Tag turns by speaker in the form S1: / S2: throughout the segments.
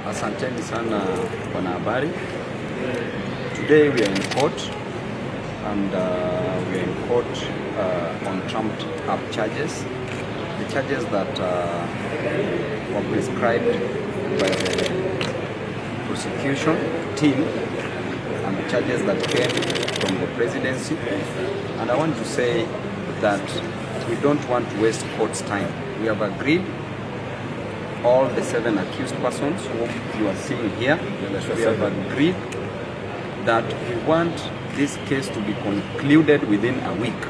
S1: Asanteni sana wanahabari. Today we are in court and we are in court on trumped up charges. The charges that were prescribed by the prosecution team and the charges that came from the presidency. And I want to say that we don't want to waste court's time. We have agreed, all the 7 accused persons whom you are seeing here, we have agreed that we want this case to be concluded within a week.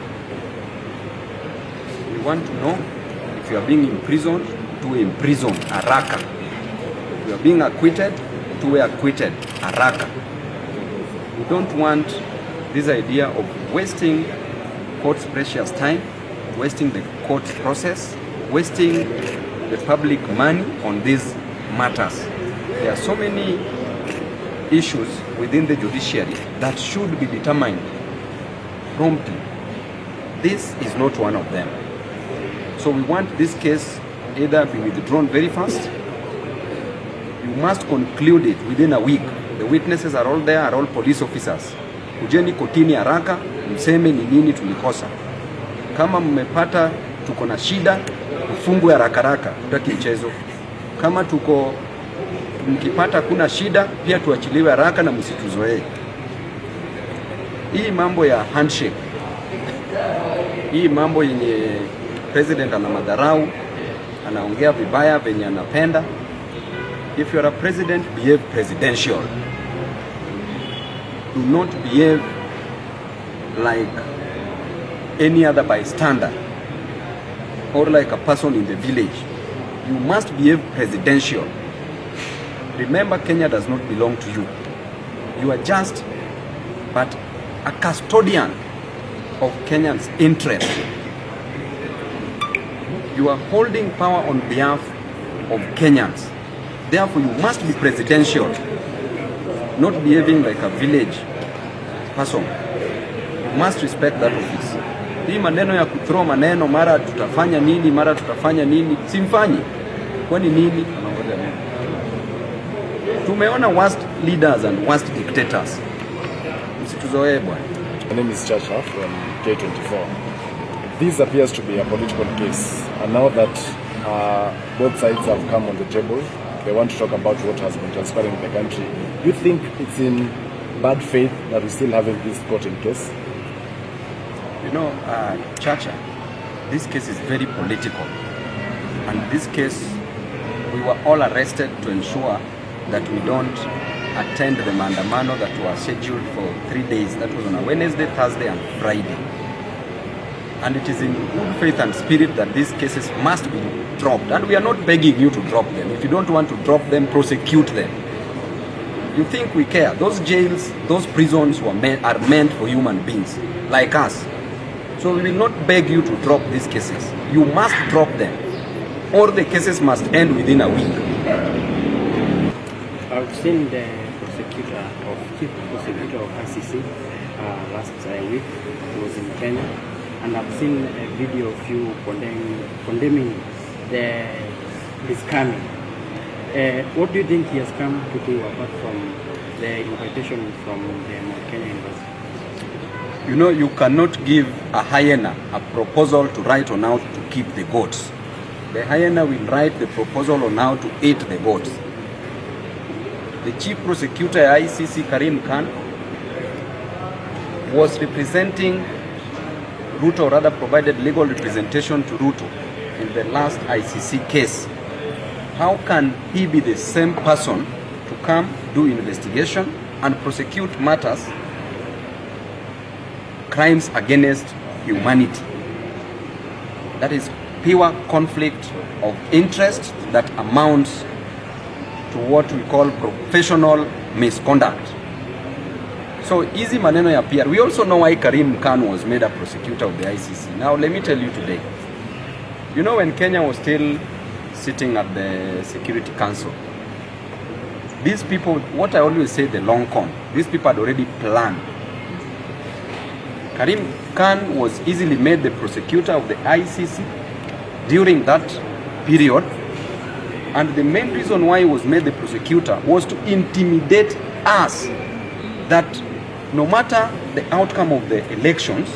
S1: We want to know if you are being imprisoned, to imprison haraka. If you are being acquitted, to be acquitted haraka. We don't want this idea of wasting court's precious time, wasting the court process, wasting the public money on these matters. There are so many issues within the judiciary that should be determined promptly. This is not one of them. So we want this case either be withdrawn very fast. You must conclude it within a week. The witnesses are all there, are all police officers. Kujeni kotini haraka, mseme ni nini tulikosa. Kama mmepata tuko na shida, ufungwe haraka haraka, tutaki mchezo. Kama mkipata kuna shida, pia tuachiliwe haraka na msituzoee. Hii mambo ya handshake, hii mambo yenye president ana madharau, anaongea vibaya venye anapenda. If you are a president, behave presidential. Do not behave like any other bystander or like a person in the village. You must behave presidential. Remember, Kenya does not belong to you. You are just but a custodian of Kenyans' interest. You are holding power on behalf of Kenyans. Therefore, you must be presidential, not behaving like a village person. You must respect that office. Hii maneno ya kuthrow maneno mara tutafanya nini, simfanyi. Kwani nini? Tumeona worst leaders and worst dictators. Msituzoee bwana.
S2: My name is Chacha from K24. This appears to be a political case, and now that both sides have come on the table, they want to talk about what has been transpiring in the country. Do you think it's in bad faith that we're still having this court in case?
S1: You know, Chacha, this case is very political. And this case, we were all arrested to ensure that we don't attend the maandamano that was scheduled for 3 days. That was on a Wednesday, Thursday, and Friday. And it is in good faith and spirit that these cases must be dropped. And we are not begging you to drop them. If you don't want to drop them, prosecute them. You think we care? Those jails, those prisons are meant for human beings like us. So we will not beg you to drop these cases. You must drop them, or the cases must end within a week.
S3: I've seen the chief prosecutor of ICC last week. He was in Kenya, and I've seen a video of you condemning this coming. What do you think he has come to do apart from the invitation from the Kenya Embassy?
S1: You know, you cannot give a hyena a proposal to write on how to keep the goats. The hyena will write the proposal on how to eat the goats. The chief prosecutor at ICC, Karim Khan, was representing Ruto, or rather provided legal representation to Ruto in the last ICC case. How can he be the same person to come do investigation and prosecute matters, crimes against humanity? That is pure conflict of interest that amounts to what we call professional misconduct. So easy maneno ya PR. We also know why Karim Khan was made a prosecutor of the ICC. Now let me tell you today. You know, when Kenya was still sitting at the Security Council, these people, what I always say, the long con, these people had already planned. Karim Khan was easily made the prosecutor of the ICC during that period And the main reason why he was made the prosecutor was to intimidate us that no matter the outcome of the elections,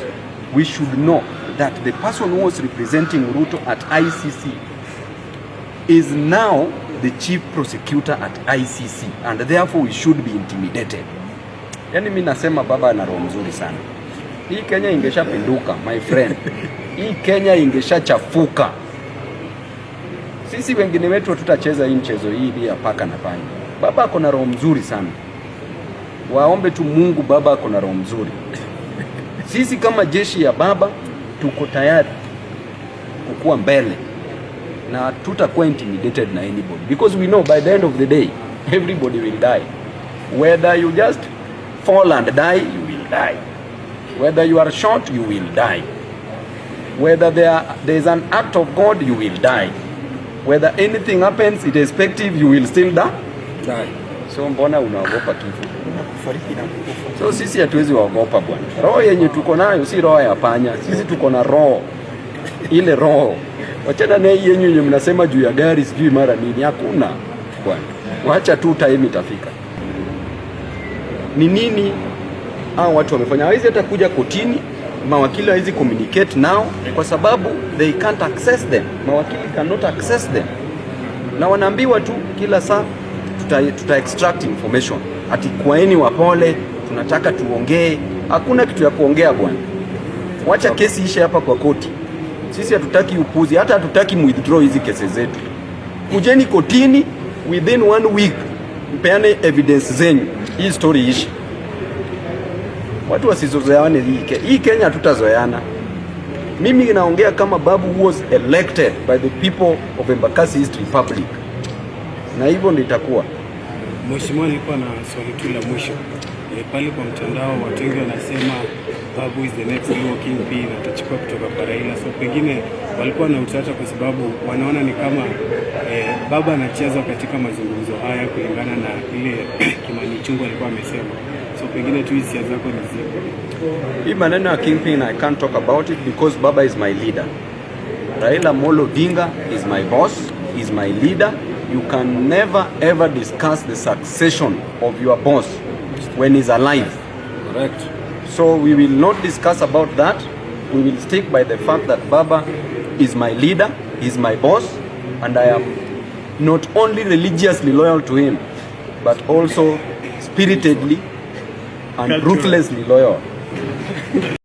S1: we should know that the person who was representing Ruto at ICC is now the chief prosecutor at ICC, and therefore we should be intimidated. Yani mimi nasema baba ana roho nzuri sana. Hii Kenya ingeshapinduka, my friend. Hii Kenya ingeshachafuka. Sisi wengine wetu tutacheza hii mchezo hii ya paka na panya. Baba ako na roho mzuri sana. Waombe tu Mungu, baba ako na roho mzuri. Sisi kama jeshi ya baba tuko tayari kukua mbele na tutakuwa intimidated na anybody, because we know by the end of the day everybody will die. Whether you just fall and die, you will die. Whether you are shot, you will die. Whether there is an act of God, you will die. Whether anything happens irrespective, you will still die. So mbona unaogopa kifo? So sisi hatuwezi waogopa bwana. Roho yenye tuko nayo si roho ya panya. Sisi tuko na roho. Ile roho. Wachana na hii yenye mnasema juu ya gari sijui mara nini, hakuna bwana. Waacha tu time itafika. Ni nini hao watu wamefanya? Hawezi hata kuja kotini, mawakili hawezi communicate nao kwa sababu they can't access them. Mawakili cannot access them. Na wanaambiwa tu kila saa tuta extract information. Ati kwaeni wapole, tunataka tuongee. Hakuna kitu ya kuongea bwana. Wacha kesi ishe hapa kwa koti. Sisi hatutaki upuzi, hata hatutaki withdraw hizi kesi zetu. Kujeni kotini within 1 week, mpeane evidence zenyu. Hii story ishi. Watu wasizoeane hii Kenya hatutazoeana. Mimi naongea kama Babu was elected by the people of Embakasi East Republic. Na hivyo ndio itakuwa.
S4: Mheshimiwa, nilikuwa na swali tu la mwisho. Pale kwa mtandao watu wengi wanasema Babu is the next Luo Kingpin, atachukua kutoka kwa Raila. So pengine walikuwa na utata kwa sababu wanaona ni kama baba anacheza katika mazungumzo haya kulingana na ile Kimani Chungu alikuwa amesema. So pengine tu hisia zako ni zipi?
S1: Hii maneno ya Kingpin, I can't talk about it because Baba is my leader. Raila Molo Odinga is my boss, is my leader. You can never ever discuss the succession of your boss when he's alive.
S2: Correct.
S1: So we will not discuss about that. We will stick by the fact that Baba is my leader, he's my boss, and I am not only religiously loyal to him, but also spiritedly and ruthlessly loyal.